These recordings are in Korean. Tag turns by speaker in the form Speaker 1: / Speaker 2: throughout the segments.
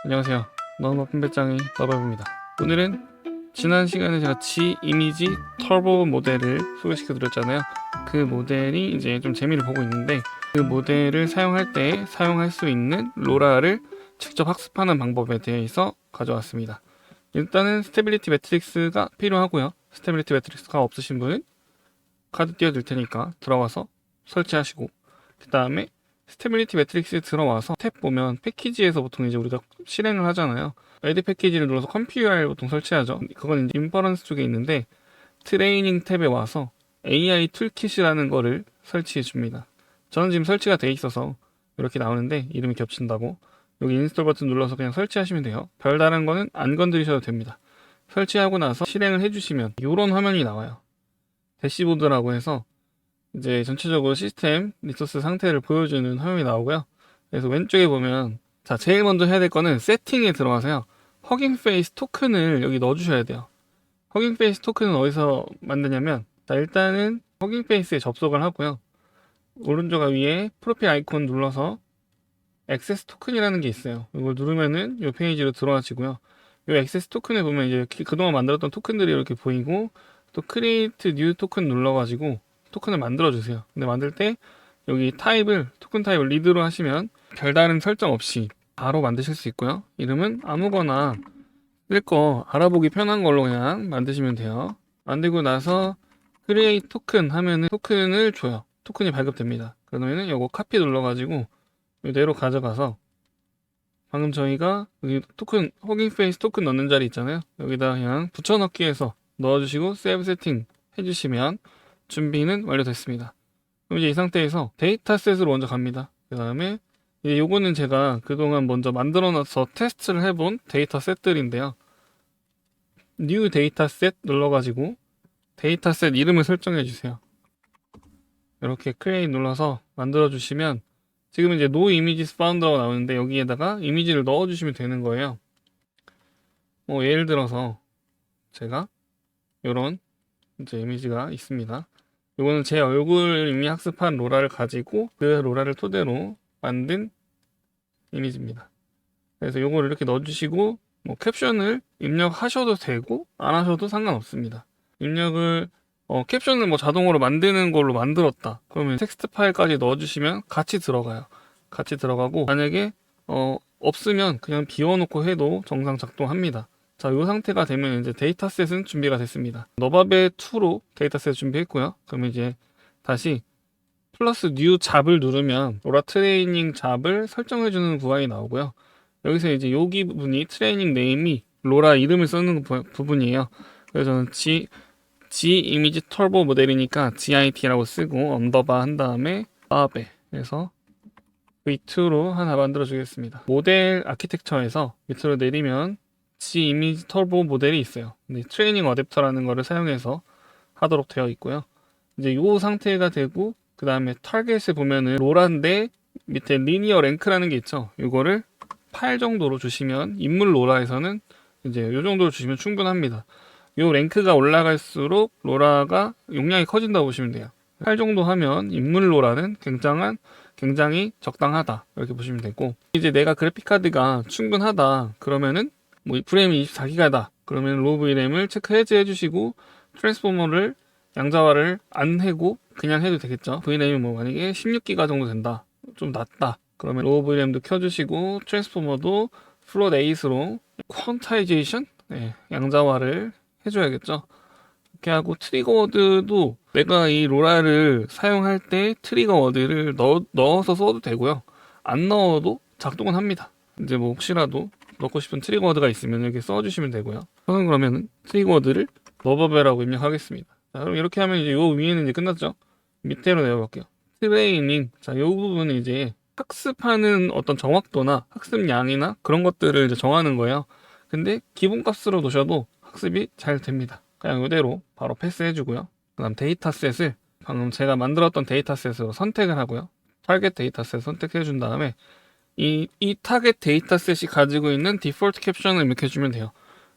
Speaker 1: 안녕하세요. 너무 높은 배짱이 너바입니다. 오늘은 지난 시간에 제가 G 이미지 터보 모델을 소개시켜 드렸잖아요. 그 모델이 이제 좀 재미를 보고 있는데, 그 모델을 사용할 때 사용할 수 있는 로라를 직접 학습하는 방법에 대해서 가져왔습니다. 일단은 스테빌리티 매트릭스가 필요하고요. 스테빌리티 매트릭스가 없으신 분은 카드 띄워줄 테니까 들어와서 설치하시고, 그 다음에 스테빌리티 매트릭스에 들어와서 탭 보면 패키지에서 보통 이제 우리가 실행을 하잖아요. 에드 패키지를 눌러서 컴퓨어를 보통 설치하죠. 그건 이제 인퍼런스 쪽에 있는데, 트레이닝 탭에 와서 AI 툴킷이라는 거를 설치해 줍니다. 저는 지금 설치가 돼 있어서 이렇게 나오는데 이름이 겹친다고, 여기 인스톨 버튼 눌러서 그냥 설치하시면 돼요. 별다른 거는 안 건드리셔도 됩니다. 설치하고 나서 실행을 해주시면 이런 화면이 나와요. 대시보드라고 해서 이제 전체적으로 시스템 리소스 상태를 보여주는 화면이 나오고요. 그래서 왼쪽에 보면, 자, 제일 먼저 해야 될 거는 세팅에 들어가서요, 허깅 페이스 토큰을 여기 넣어 주셔야 돼요. 허깅 페이스 토큰은 어디서 만드냐면, 자, 일단은 허깅 페이스에 접속을 하고요. 오른쪽 위에 프로필 아이콘 눌러서 액세스 토큰이라는 게 있어요. 이걸 누르면은 이 페이지로 들어가시고요. 이 액세스 토큰에 보면 이제 그동안 만들었던 토큰들이 이렇게 보이고, 또 크리에이트 뉴 토큰 눌러가지고 토큰을 만들어 주세요. 근데 만들 때 여기 토큰 타입을 리드로 하시면 별다른 설정 없이 바로 만드실 수 있고요. 이름은 아무거나 쓸 거 알아보기 편한 걸로 그냥 만드시면 돼요. 만들고 나서 크리에이트 토큰 하면은 토큰을 줘요. 토큰이 발급됩니다. 그러면은 이거 카피 눌러가지고 이대로 가져가서, 방금 저희가 여기 토큰 허깅 페이스 토큰 넣는 자리 있잖아요. 여기다 그냥 붙여넣기 해서 넣어주시고 세이브 세팅 해주시면 준비는 완료됐습니다. 그럼 이제 이 상태에서 데이터셋으로 먼저 갑니다. 그 다음에 이제 요거는 제가 그동안 먼저 만들어놔서 테스트를 해본 데이터셋들인데요. 뉴 데이터셋 눌러가지고 데이터셋 이름을 설정해 주세요. 이렇게 크리에이트 눌러서 만들어 주시면 지금 이제 no images found라고 나오는데, 여기에다가 이미지를 넣어 주시면 되는 거예요. 뭐 예를 들어서 제가 요런 이제 이미지가 있습니다. 이거는 제 얼굴 이미 학습한 로라를 가지고 그 로라를 토대로 만든 이미지입니다. 그래서 요거를 이렇게 넣어주시고, 뭐 캡션을 입력하셔도 되고 안 하셔도 상관없습니다. 입력을 캡션을 뭐 자동으로 만드는 걸로 만들었다 그러면 텍스트 파일까지 넣어주시면 같이 들어가요. 같이 들어가고, 만약에 없으면 그냥 비워놓고 해도 정상 작동합니다. 자, 이 상태가 되면 이제 데이터셋은 준비가 됐습니다. 너바베 2로 데이터셋 준비했고요. 그러면 이제 다시 플러스 뉴 잡을 누르면 로라 트레이닝 잡을 설정해주는 구간이 나오고요. 여기서 이제 여기 부분이 트레이닝 네임이 로라 이름을 쓰는 부분이에요. 그래서 저는 G 이미지 터보 모델이니까 GIT라고 쓰고 언더바 한 다음에 바베 해서 V2로 하나 만들어 주겠습니다. 모델 아키텍처에서 밑으로 내리면 G 이미지 터보 모델이 있어요. 근데 트레이닝 어댑터라는 거를 사용해서 하도록 되어 있고요. 이제 이 상태가 되고, 그 다음에 타겟에 보면은 로라인데 밑에 리니어 랭크라는 게 있죠. 이거를 8 정도로 주시면, 인물 로라에서는 이제 이 정도로 주시면 충분합니다. 이 랭크가 올라갈수록 로라가 용량이 커진다고 보시면 돼요. 8 정도 하면 인물 로라는 굉장히 적당하다 이렇게 보시면 되고, 이제 내가 그래픽 카드가 충분하다 그러면은 뭐 프레임이 24기가다 그러면 로우 VRAM을 체크 해제해 주시고, 트랜스포머를 양자화를 안 해고 그냥 해도 되겠죠. VRAM이 뭐 만약에 16기가 정도 된다, 좀 낮다 그러면 로우 VRAM도 켜주시고, 트랜스포머도 플롯 8으로 퀀타이제이션, 양자화를 해줘야겠죠. 이렇게 하고, 트리거 워드도 내가 이 로라를 사용할 때 트리거 워드를 넣어서 써도 되고요. 안 넣어도 작동은 합니다. 이제 뭐 혹시라도 넣고 싶은 트리거 워드가 있으면 이렇게 써주시면 되고요. 저는 그러면은 트리거 워드를 너버벨라고 입력하겠습니다. 자, 그럼 이렇게 하면 이제 요 위에는 이제 끝났죠. 밑으로 내려갈게요. 트레이닝. 자, 요 부분은 이제 학습하는 어떤 정확도나 학습량이나 그런 것들을 이제 정하는 거예요. 근데 기본값으로 놓으셔도 학습이 잘 됩니다. 그냥 이대로 바로 패스해주고요. 그 다음 데이터셋을 방금 제가 만들었던 데이터셋으로 선택을 하고요. 타겟 데이터셋 선택해준 다음에 이 타겟 데이터셋이 가지고 있는 디폴트 캡션을 입력해주면 돼요.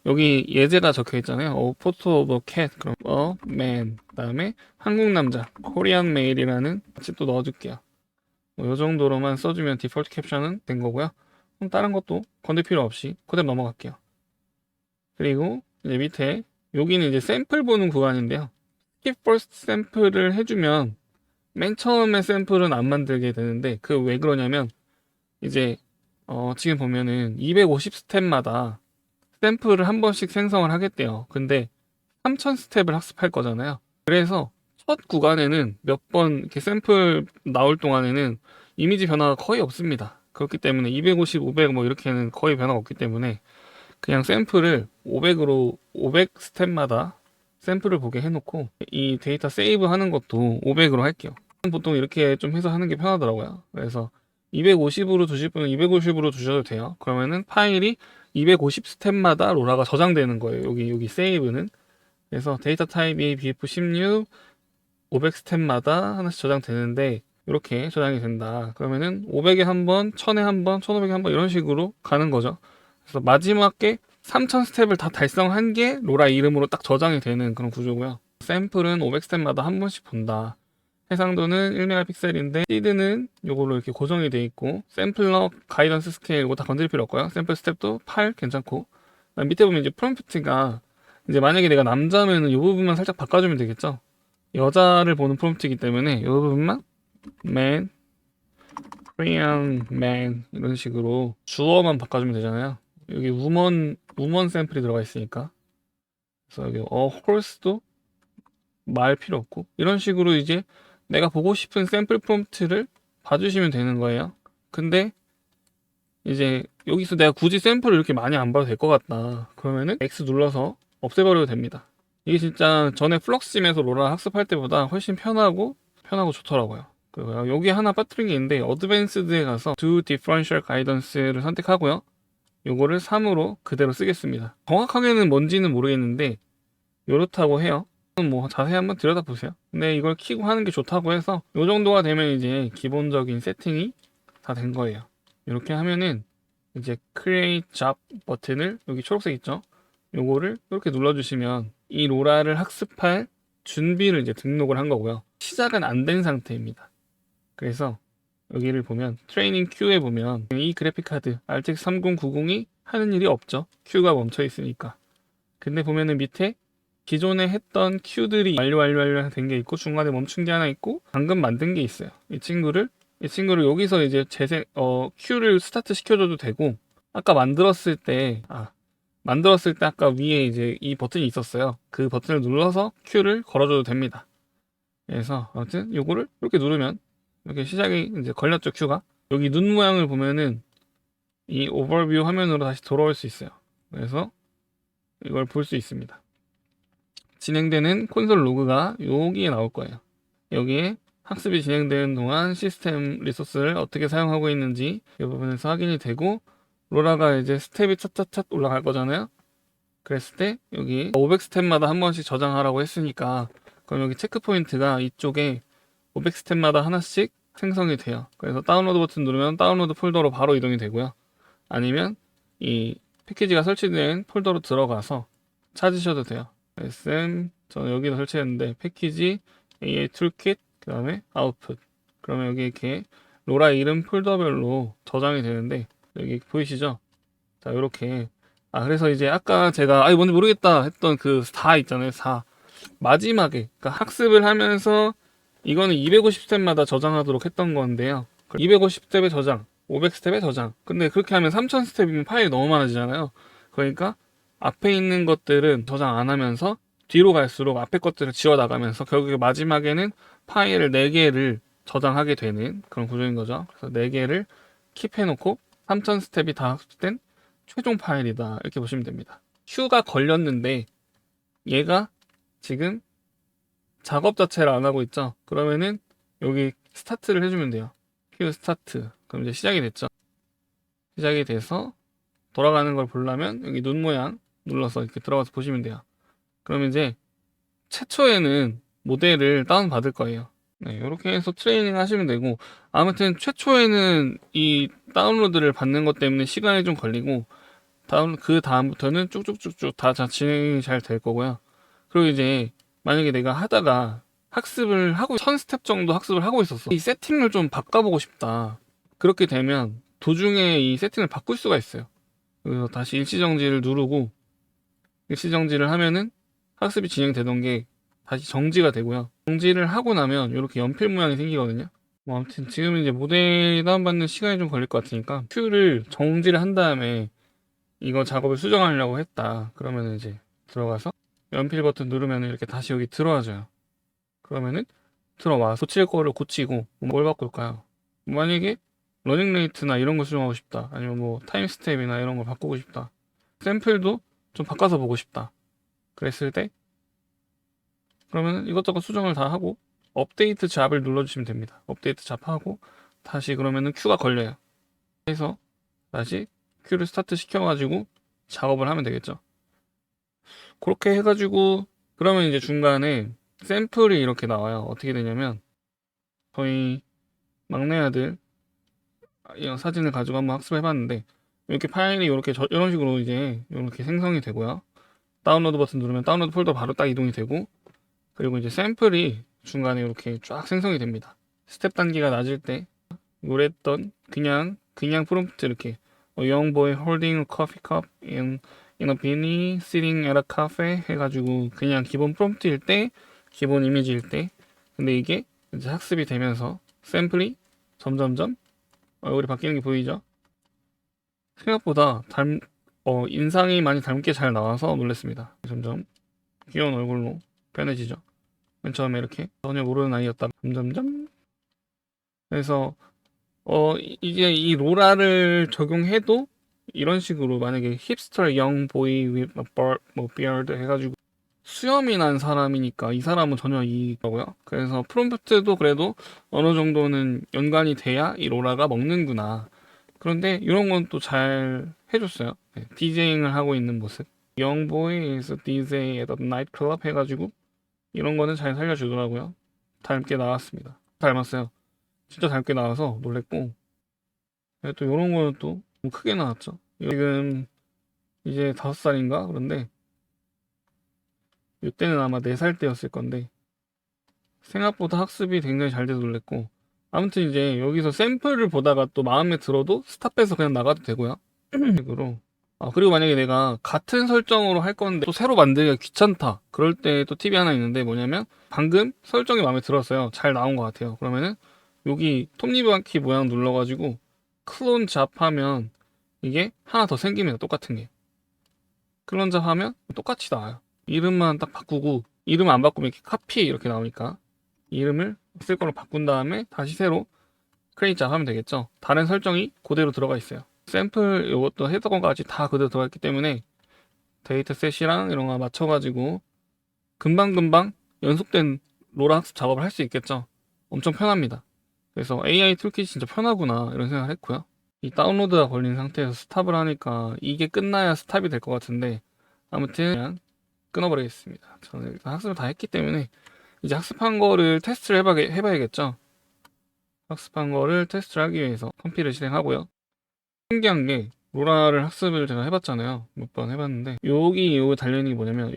Speaker 1: 여기 예제가 적혀 있잖아요. 포토 오브 캣, 그럼 man, 그다음에 한국 남자, 코리안 메일이라는 같이 또 넣어줄게요. 이 정도로만 써주면 디폴트 캡션은 된 거고요. 그럼 다른 것도 건들 필요 없이 그대로 넘어갈게요. 그리고 이제 밑에 여기는 이제 샘플 보는 구간인데요. skip first 샘플을 해주면 맨 처음에 샘플은 안 만들게 되는데 그 왜 그러냐면 이제 지금 보면은 250 스텝마다 샘플을 한 번씩 생성을 하겠대요. 근데 3000 스텝을 학습할 거잖아요. 그래서 첫 구간에는 몇 번 이렇게 샘플 나올 동안에는 이미지 변화가 거의 없습니다. 그렇기 때문에 250, 500 뭐 이렇게는 거의 변화가 없기 때문에 그냥 샘플을 500으로 500 스텝마다 샘플을 보게 해놓고 이 데이터 세이브 하는 것도 500으로 할게요. 보통 이렇게 좀 해서 하는 게 편하더라고요. 그래서 250으로 두실 분은 250으로 두셔도 돼요. 그러면은 파일이 250 스텝마다 로라가 저장되는 거예요. 여기 세이브는. 그래서 데이터 타입이 bf16 500 스텝마다 하나씩 저장되는데 이렇게 저장이 된다. 그러면은 500에 한 번, 1000에 한 번, 1500에 한 번 이런 식으로 가는 거죠. 그래서 마지막에 3000 스텝을 다 달성한 게 로라 이름으로 딱 저장이 되는 그런 구조고요. 샘플은 500 스텝마다 한 번씩 본다. 해상도는 1메가픽셀인데 시드는 요걸로 이렇게 고정이 돼 있고 샘플러 가이던스 스케일 이거 다 건드릴 필요 없고요. 샘플 스텝도 8 괜찮고 밑에 보면 이제 프롬프트가 이제 만약에 내가 남자면은 이 부분만 살짝 바꿔주면 되겠죠. 여자를 보는 프롬프트이기 때문에 이 부분만 man, Korean man 이런 식으로 주어만 바꿔주면 되잖아요. 여기 우먼 샘플이 들어가 있으니까 그래서 여기 horse도 말 필요 없고 이런 식으로 이제 내가 보고 싶은 샘플 프롬프트를 봐주시면 되는 거예요. 근데 이제 여기서 내가 굳이 샘플을 이렇게 많이 안 봐도 될 것 같다. 그러면은 X 눌러서 없애버려도 됩니다. 이게 진짜 전에 플럭스짐에서 로라 학습할 때보다 훨씬 편하고 좋더라고요. 그리고 여기 하나 빠뜨린 게 있는데 어드밴스드에 가서 Do Differential Guidance를 선택하고요. 요거를 3으로 그대로 쓰겠습니다. 정확하게는 뭔지는 모르겠는데 이렇다고 해요. 뭐 자세히 한번 들여다보세요. 근데 이걸 키고 하는 게 좋다고 해서 이 정도가 되면 이제 기본적인 세팅이 다 된 거예요. 이렇게 하면은 이제 Create Job 버튼을 여기 초록색 있죠? 요거를 이렇게 눌러주시면 이 로라를 학습할 준비를 이제 등록을 한 거고요. 시작은 안 된 상태입니다. 그래서 여기를 보면 트레이닝 큐에 보면 이 그래픽 카드 RTX 3090이 하는 일이 없죠. 큐가 멈춰 있으니까. 근데 보면은 밑에 기존에 했던 큐들이 완료 된 게 있고 중간에 멈춘 게 하나 있고 방금 만든 게 있어요. 이 친구를 여기서 이제 큐를 스타트 시켜줘도 되고 아까 만들었을 때 아까 위에 이제 이 버튼이 있었어요. 그 버튼을 눌러서 큐를 걸어줘도 됩니다. 그래서 아무튼 요거를 이렇게 누르면 이렇게 시작이 이제 걸렸죠. 큐가 여기 눈 모양을 보면은 이 오버뷰 화면으로 다시 돌아올 수 있어요. 그래서 이걸 볼 수 있습니다. 진행되는 콘솔 로그가 여기에 나올 거예요. 여기에 학습이 진행되는 동안 시스템 리소스를 어떻게 사용하고 있는지 이 부분에서 확인이 되고 로라가 이제 스텝이 차차차 올라갈 거잖아요. 그랬을 때 여기 500 스텝마다 한 번씩 저장하라고 했으니까 그럼 여기 체크 포인트가 이쪽에 500 스텝마다 하나씩 생성이 돼요. 그래서 다운로드 버튼 누르면 다운로드 폴더로 바로 이동이 되고요. 아니면 이 패키지가 설치된 폴더로 들어가서 찾으셔도 돼요. SM 저는 여기다 설치했는데 패키지 AA 툴킷 그 다음에 아웃풋 그러면 여기 이렇게 로라 이름 폴더별로 저장이 되는데 여기 보이시죠? 자 이렇게 그래서 이제 아까 제가 뭔지 모르겠다 했던 그 4 있잖아요. 4 마지막에 그러니까 학습을 하면서 이거는 250 스텝마다 저장하도록 했던 건데요. 250 스텝의 저장 500 스텝의 저장 근데 그렇게 하면 3000 스텝이면 파일이 너무 많아지잖아요. 그러니까 앞에 있는 것들은 저장 안 하면서 뒤로 갈수록 앞에 것들을 지워 나가면서 결국에 마지막에는 파일을 4개를 저장하게 되는 그런 구조인 거죠. 그래서 4개를 킵해 놓고 3000 스텝이 다 학습된 최종 파일이다 이렇게 보시면 됩니다. 큐가 걸렸는데 얘가 지금 작업 자체를 안 하고 있죠. 그러면은 여기 스타트를 해주면 돼요. 큐 스타트 그럼 이제 시작이 됐죠. 시작이 돼서 돌아가는 걸 보려면 여기 눈 모양 눌러서 이렇게 들어가서 보시면 돼요. 그럼 이제 최초에는 모델을 다운받을 거예요. 네, 이렇게 해서 트레이닝 하시면 되고 아무튼 최초에는 이 다운로드를 받는 것 때문에 시간이 좀 걸리고 그 다음부터는 쭉쭉쭉쭉 다 진행이 잘 될 거고요. 그리고 이제 만약에 내가 하다가 학습을 하고 1000 스텝 정도 학습을 하고 있었어. 이 세팅을 좀 바꿔보고 싶다. 그렇게 되면 도중에 이 세팅을 바꿀 수가 있어요. 그래서 다시 일시정지를 누르고 일시정지를 하면은 학습이 진행되던 게 다시 정지가 되고요. 정지를 하고 나면 이렇게 연필 모양이 생기거든요. 뭐 아무튼 지금 이제 모델 다운받는 시간이 좀 걸릴 것 같으니까 큐를 정지를 한 다음에 이거 작업을 수정하려고 했다. 그러면 이제 들어가서 연필 버튼 누르면 이렇게 다시 여기 들어와줘요. 그러면은 들어와서 고칠 거를 고치고 뭘 바꿀까요? 만약에 러닝 레이트나 이런 거 수정하고 싶다. 아니면 뭐 타임 스텝이나 이런 거 바꾸고 싶다. 샘플도 좀 바꿔서 보고 싶다. 그랬을 때 그러면 이것저것 수정을 다 하고 업데이트 잡을 눌러주시면 됩니다. 업데이트 잡하고 다시 그러면은 큐가 걸려요. 해서 다시 큐를 스타트 시켜가지고 작업을 하면 되겠죠. 그렇게 해가지고 그러면 이제 중간에 샘플이 이렇게 나와요. 어떻게 되냐면 저희 막내 아들 이런 사진을 가지고 한번 학습해봤는데 이렇게 파일이 이렇게 이런 식으로 이제 이렇게 생성이 되고요. 다운로드 버튼 누르면 다운로드 폴더 바로 딱 이동이 되고 그리고 이제 샘플이 중간에 이렇게 쫙 생성이 됩니다. 스텝 단계가 낮을 때 요랬던 그냥 프롬프트 이렇게 A young boy holding a coffee cup in a beanie sitting at a cafe 해가지고 그냥 기본 프롬프트일 때 기본 이미지일 때 근데 이게 이제 학습이 되면서 샘플이 점점점 얼굴이 바뀌는 게 보이죠? 생각보다 인상이 많이 닮게 잘 나와서 놀랐습니다. 점점 귀여운 얼굴로 변해지죠. 맨 처음에 이렇게 전혀 모르는 아이였다가 점점점 그래서 이제 이 로라를 적용해도 이런 식으로 만약에 힙스터 young boy with a beard 해가지고 수염이 난 사람이니까 이 사람은 전혀 이거고요. 그래서 프롬프트도 그래도 어느 정도는 연관이 돼야 이 로라가 먹는구나. 그런데 이런 건 또 잘 해줬어요. 네, 디제잉을 하고 있는 모습. Young boy is a DJ at a nightclub 해가지고 이런 거는 잘 살려주더라고요. 닮게 나왔습니다. 닮았어요. 진짜 닮게 나와서 놀랬고 네, 또 이런 거는 또 크게 나왔죠. 지금 이제 5살인가? 그런데 이때는 아마 4살 때였을 건데 생각보다 학습이 굉장히 잘 돼서 놀랬고 아무튼 이제 여기서 샘플을 보다가 또 마음에 들어도 스탑해서 그냥 나가도 되고요. 식으로 그리고 만약에 내가 같은 설정으로 할 건데 또 새로 만들기가 귀찮다 그럴 때 또 팁이 하나 있는데 뭐냐면 방금 설정이 마음에 들었어요. 잘 나온 것 같아요. 그러면은 여기 톱니바퀴 모양 눌러가지고 클론 잡하면 이게 하나 더 생깁니다. 똑같은 게 클론 잡하면 똑같이 나와요. 이름만 딱 바꾸고 이름 안 바꾸면 이렇게 카피 이렇게 나오니까 이름을 쓸 걸로 바꾼 다음에 다시 새로 크레딧 잡 하면 되겠죠. 다른 설정이 그대로 들어가 있어요. 샘플 이것도 헤더까지 다 그대로 들어가 있기 때문에 데이터셋이랑 이런 거 맞춰가지고 금방금방 연속된 로라 학습 작업을 할 수 있겠죠. 엄청 편합니다. 그래서 AI 툴킷이 진짜 편하구나 이런 생각을 했고요. 이 다운로드가 걸린 상태에서 스탑을 하니까 이게 끝나야 스탑이 될 것 같은데 아무튼 그냥 끊어버리겠습니다. 저는 일단 학습을 다 했기 때문에 이제 학습한 거를 테스트를 해봐야겠죠. 학습한 거를 테스트를 하기 위해서 컴피를 실행하고요. 신기한 게 로라를 학습을 제가 해봤잖아요. 몇 번 해봤는데 여기 달려있는 게 뭐냐면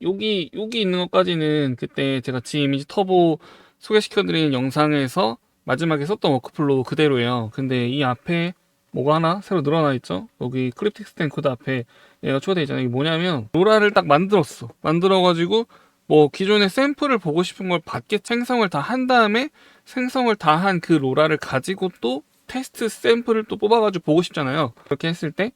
Speaker 1: 여기 있는 것까지는 그때 제가 G 이미지 터보 소개시켜드린 영상에서 마지막에 썼던 워크플로우 그대로예요. 근데 이 앞에 뭐가 하나 새로 늘어나 있죠. 여기 크립틱 스탠 코드 앞에 얘가 추가되어 있잖아요. 이게 뭐냐면 로라를 딱 만들어가지고 뭐 기존의 샘플을 보고 싶은 걸 받게 생성을 다 한 다음에 생성을 다 한 그 로라를 가지고 또 테스트 샘플을 또 뽑아가지고 보고 싶잖아요. 그렇게 했을 때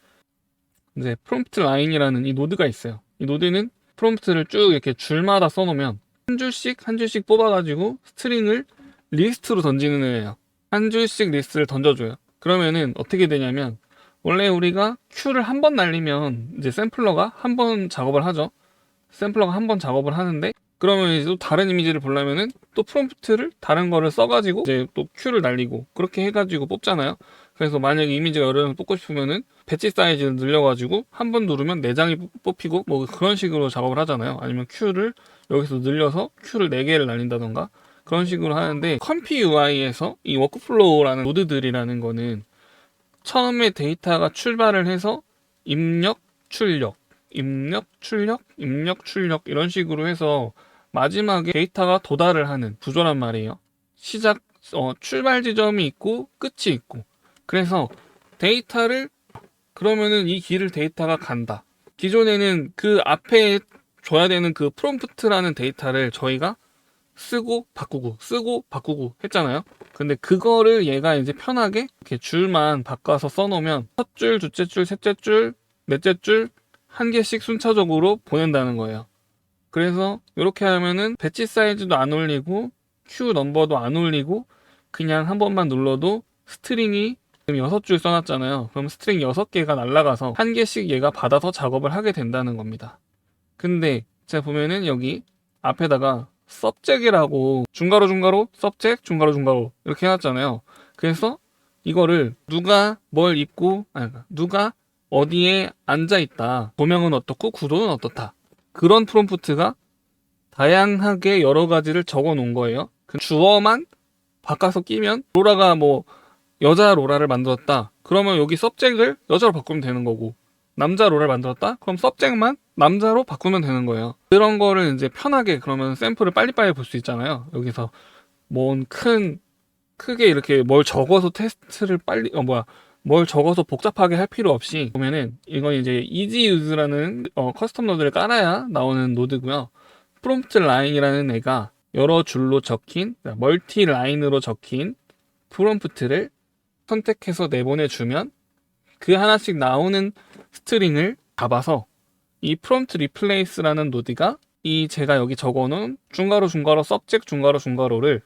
Speaker 1: 이제 프롬프트 라인이라는 이 노드가 있어요. 이 노드는 프롬프트를 쭉 이렇게 줄마다 써놓으면 한 줄씩 뽑아가지고 스트링을 리스트로 던지는 애예요. 한 줄씩 리스트를 던져줘요. 그러면은 어떻게 되냐면 원래 우리가 큐를 한 번 날리면 이제 샘플러가 한 번 작업을 하죠. 샘플러가 한 번 작업을 하는데 그러면 이제 또 다른 이미지를 보려면은 또 프롬프트를 다른 거를 써가지고 이제 또 큐를 날리고 그렇게 해가지고 뽑잖아요. 그래서 만약에 이미지가 여러 장 뽑고 싶으면은 배치 사이즈를 늘려가지고 한 번 누르면 4장이 뽑히고 뭐 그런 식으로 작업을 하잖아요. 아니면 큐를 여기서 늘려서 큐를 4개를 날린다던가 그런 식으로 하는데 컴피 UI에서 이 워크플로우라는 노드들이라는 거는 처음에 데이터가 출발을 해서 입력, 출력 이런 식으로 해서 마지막에 데이터가 도달을 하는 구조란 말이에요. 출발 지점이 있고 끝이 있고 그래서 데이터를 그러면은 이 길을 데이터가 간다. 기존에는 그 앞에 줘야 되는 그 프롬프트라는 데이터를 저희가 쓰고 바꾸고 했잖아요. 근데 그거를 얘가 이제 편하게 이렇게 줄만 바꿔서 써놓으면 첫 줄, 둘째 줄, 셋째 줄, 넷째 줄 한 개씩 순차적으로 보낸다는 거예요. 그래서 이렇게 하면은 배치 사이즈도 안 올리고 큐 넘버도 안 올리고 그냥 한 번만 눌러도 스트링이 지금 6줄 써놨잖아요. 그럼 스트링 6개가 날라가서 한 개씩 얘가 받아서 작업을 하게 된다는 겁니다. 근데 제가 보면은 여기 앞에다가 subject이라고 중괄호 subject 중괄호 이렇게 해놨잖아요. 그래서 이거를 누가 뭘 입고 누가 어디에 앉아있다, 조명은 어떻고 구도는 어떻다, 그런 프롬프트가 다양하게 여러 가지를 적어 놓은 거예요. 그 주어만 바꿔서 끼면 로라가 뭐 여자 로라를 만들었다 그러면 여기 subject을 여자로 바꾸면 되는 거고, 남자 로라를 만들었다 그럼 subject만 남자로 바꾸면 되는 거예요. 그런 거를 이제 편하게 그러면 샘플을 빨리빨리 볼 수 있잖아요. 여기서 크게 이렇게 뭘 적어서 테스트를 뭘 적어서 복잡하게 할 필요 없이 보면은 이건 이제 easy use라는 커스텀 노드를 깔아야 나오는 노드고요. 프롬프트 라인이라는 애가 여러 줄로 적힌 멀티 라인으로 적힌 프롬프트를 선택해서 내보내주면 그 하나씩 나오는 스트링을 잡아서 이 프롬프트 리플레이스라는 노드가 이 제가 여기 적어놓은 중괄호 subject 중괄호를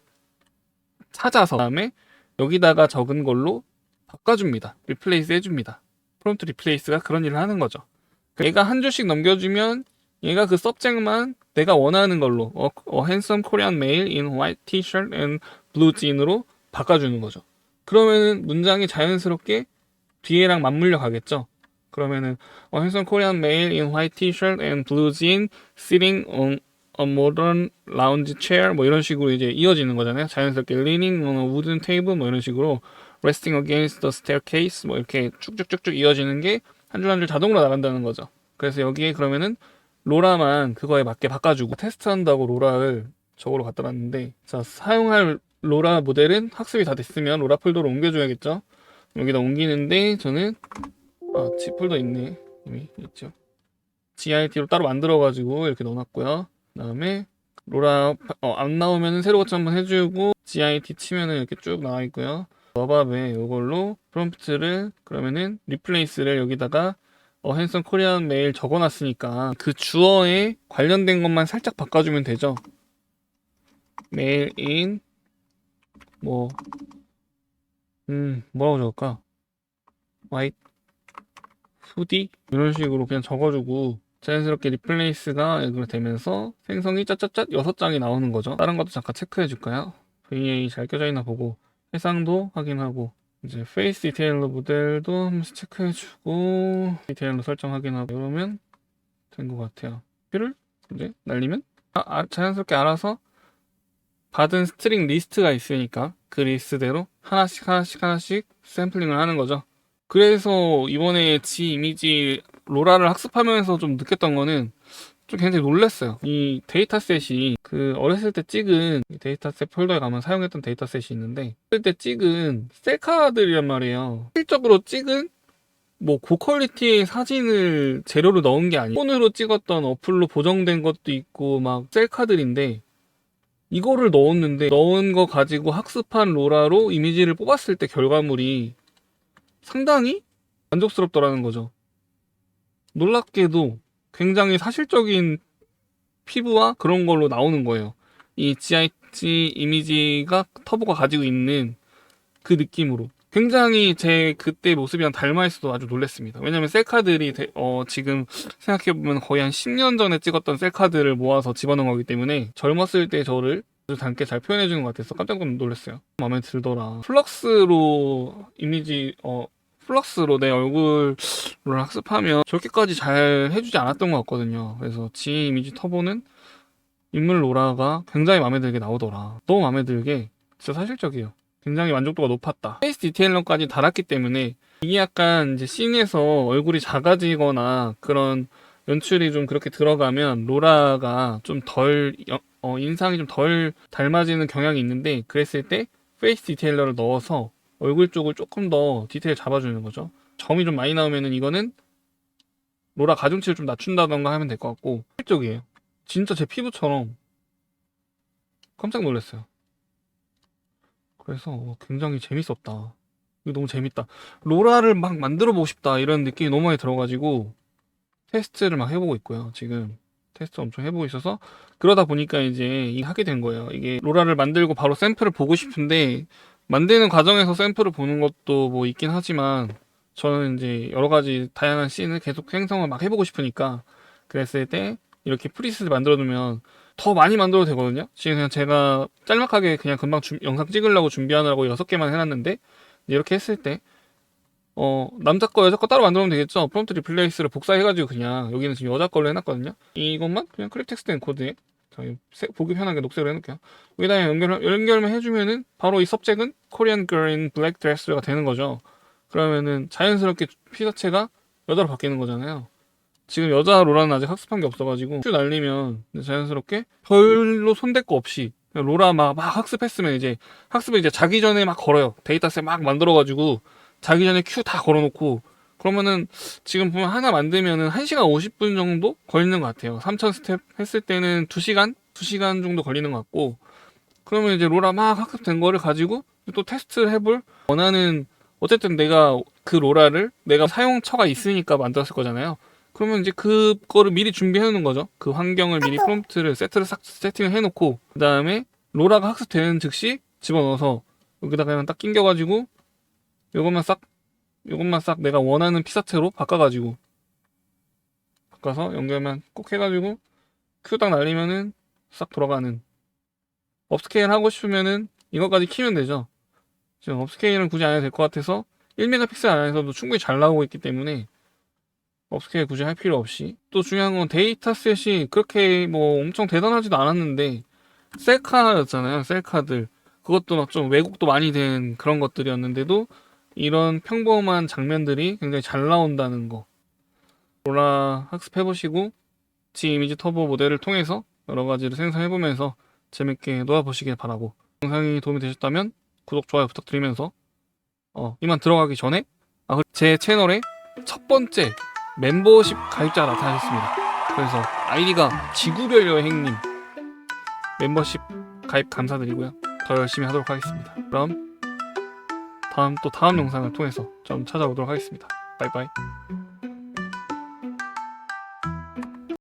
Speaker 1: 찾아서 그다음에 여기다가 적은 걸로 바꿔줍니다. 리플레이스 해줍니다. 프롬프트 리플레이스가 그런 일을 하는 거죠. 얘가 한 줄씩 넘겨주면 얘가 그 subject만 내가 원하는 걸로 handsome Korean male in white t-shirt and blue jeans으로 바꿔주는 거죠. 그러면은 문장이 자연스럽게 뒤에랑 맞물려 가겠죠. 그러면은 handsome Korean male in white t-shirt and blue jeans sitting on a modern lounge chair 뭐 이런 식으로 이제 이어지는 거잖아요. 자연스럽게 leaning on a wooden table 뭐 이런 식으로 resting against the staircase 뭐 이렇게 쭉쭉쭉쭉 이어지는 게 한 줄 한 줄 자동으로 나간다는 거죠. 그래서 여기에 그러면은 로라만 그거에 맞게 바꿔주고 테스트한다고 로라를 저거로 갖다 놨는데, 자 사용할 로라 모델은 학습이 다 됐으면 로라 폴더로 옮겨줘야겠죠. 여기다 옮기는데 저는 G 폴더 있네, 이미 있죠. GIT로 따로 만들어가지고 이렇게 넣어놨고요. 그 다음에 로라 안 나오면 새로 고쳐 한번 해주고 GIT 치면은 이렇게 쭉 나와 있고요. 너밥에 이걸로 프롬프트를 그러면은 리플레이스를 여기다가 핸섬 코리안 메일 적어놨으니까 그 주어에 관련된 것만 살짝 바꿔주면 되죠. 메일인 뭐라고 적을까? 화이트 후디 이런 식으로 그냥 적어주고 자연스럽게 리플레이스가 이렇게 되면서 생성이 짜짜짜 6장이 나오는 거죠. 다른 것도 잠깐 체크해 줄까요? VA 잘 껴져 있나 보고 해상도 확인하고 이제 페이스 디테일러 모델도 한 번씩 체크해 주고 디테일러 설정 확인하고 이러면 된 것 같아요. 뷰를 이제 날리면 자연스럽게 알아서 받은 스트링 리스트가 있으니까 그 리스트대로 하나씩 샘플링을 하는 거죠. 그래서 이번에 G 이미지 로라를 학습하면서 좀 느꼈던 거는 좀 굉장히 놀랐어요. 이 데이터셋이 그 어렸을 때 찍은 데이터셋 폴더에 가면 사용했던 데이터셋이 있는데, 어렸을 때 찍은 셀카들이란 말이에요. 실적으로 찍은 고퀄리티의 사진을 재료로 넣은 게 아니고 폰으로 찍었던 어플로 보정된 것도 있고 막 셀카들인데, 이거를 넣은 거 가지고 학습한 로라로 이미지를 뽑았을 때 결과물이 상당히 만족스럽더라는 거죠. 놀랍게도 굉장히 사실적인 피부와 그런 걸로 나오는 거예요. 이 GIT 이미지가 터보가 가지고 있는 그 느낌으로 굉장히 제 그때 모습이랑 닮아 있어도 아주 놀랐습니다. 왜냐면 셀카들이 지금 생각해보면 거의 한 10년 전에 찍었던 셀카들을 모아서 집어넣은 거기 때문에 젊었을 때 저를 아주 닮게 잘 표현해주는 것 같아서 깜짝 놀랐어요. 마음에 들더라. 플럭스로 내 얼굴을 학습하면 저렇게까지 잘 해주지 않았던 것 같거든요. 그래서 G 이미지 터보는 인물 로라가 굉장히 마음에 들게 나오더라. 너무 마음에 들게 진짜 사실적이에요. 굉장히 만족도가 높았다. 페이스 디테일러까지 달았기 때문에 이게 약간 이제 씬에서 얼굴이 작아지거나 그런 연출이 좀 그렇게 들어가면 로라가 좀 덜 인상이 좀 덜 닮아지는 경향이 있는데, 그랬을 때 페이스 디테일러를 넣어서 얼굴 쪽을 조금 더 디테일 잡아주는 거죠. 점이 좀 많이 나오면은 이거는 로라 가중치를 좀 낮춘다던가 하면 될 것 같고, 쪽이에요. 진짜 제 피부처럼 깜짝 놀랐어요. 그래서 굉장히 재밌었다. 이거 너무 재밌다. 로라를 막 만들어 보고 싶다 이런 느낌이 너무 많이 들어가지고 테스트를 막 해보고 있고요. 지금 테스트 엄청 해보고 있어서 그러다 보니까 이제 하게 된 거예요. 이게 로라를 만들고 바로 샘플을 보고 싶은데 만드는 과정에서 샘플을 보는 것도 뭐 있긴 하지만 저는 이제 여러 가지 다양한 씬을 계속 생성을 막 해보고 싶으니까 그랬을 때 이렇게 프리셋을 만들어 두면 더 많이 만들어도 되거든요. 지금 그냥 제가 짤막하게 그냥 금방 영상 찍으려고 준비하느라고 6개만 해놨는데 이렇게 했을 때 남자 거 여자 거 따로 만들면 되겠죠. 프롬프트 리플레이스를 복사해가지고 그냥 여기는 지금 여자 걸로 해놨거든요. 이것만 그냥 클립 텍스트 엔코드에 보기 편하게 녹색으로 해놓을게요. 여기다 연결만 해주면은 바로 이 서브젝트는 Korean Girl in Black Dress가 되는 거죠. 그러면은 자연스럽게 피사체가 여자로 바뀌는 거잖아요. 지금 여자 로라는 아직 학습한 게 없어가지고 큐 날리면 자연스럽게 별로 손댈 거 없이 그냥 로라 막 학습했으면 이제 학습을 이제 자기 전에 막 걸어요. 데이터셋 막 만들어가지고 자기 전에 큐 다 걸어놓고 그러면은 지금 보면 하나 만들면은 1시간 50분 정도 걸리는 것 같아요. 3000 스텝 했을 때는 2시간? 2시간 정도 걸리는 것 같고 그러면 이제 로라 막 학습된 거를 가지고 또 테스트를 해볼 원하는 어쨌든 내가 그 로라를 내가 사용처가 있으니까 만들었을 거잖아요. 그러면 이제 그거를 미리 준비해 놓는 거죠. 그 환경을 미리 프롬프트를 싹 세팅을 해 놓고 그 다음에 로라가 학습되는 즉시 집어넣어서 여기다가 그냥 딱 낑겨가지고 요것만 싹 내가 원하는 피사체로 바꿔서 연결만 꼭 해가지고 큐 딱 날리면은 싹 돌아가는. 업스케일 하고 싶으면은 이것까지 키면 되죠. 지금 업스케일은 굳이 안 해도 될 것 같아서 1메가픽셀 안에서도 충분히 잘 나오고 있기 때문에 업스케일 굳이 할 필요 없이. 또 중요한 건 데이터셋이 그렇게 뭐 엄청 대단하지도 않았는데 셀카였잖아요. 셀카들 그것도 막 좀 왜곡도 많이 된 그런 것들이었는데도 이런 평범한 장면들이 굉장히 잘 나온다는 거. 로라 학습해보시고 지 이미지 터보 모델을 통해서 여러 가지를 생성해보면서 재밌게 놀아보시길 바라고, 영상이 도움이 되셨다면 구독, 좋아요 부탁드리면서 이만 들어가기 전에 제 채널의 첫 번째 멤버십 가입자가 나타나셨습니다. 그래서 아이디가 지구별 여행님 멤버십 가입 감사드리고요. 더 열심히 하도록 하겠습니다. 그럼 다음 영상을 통해서 좀 찾아오도록 하겠습니다. 바이바이.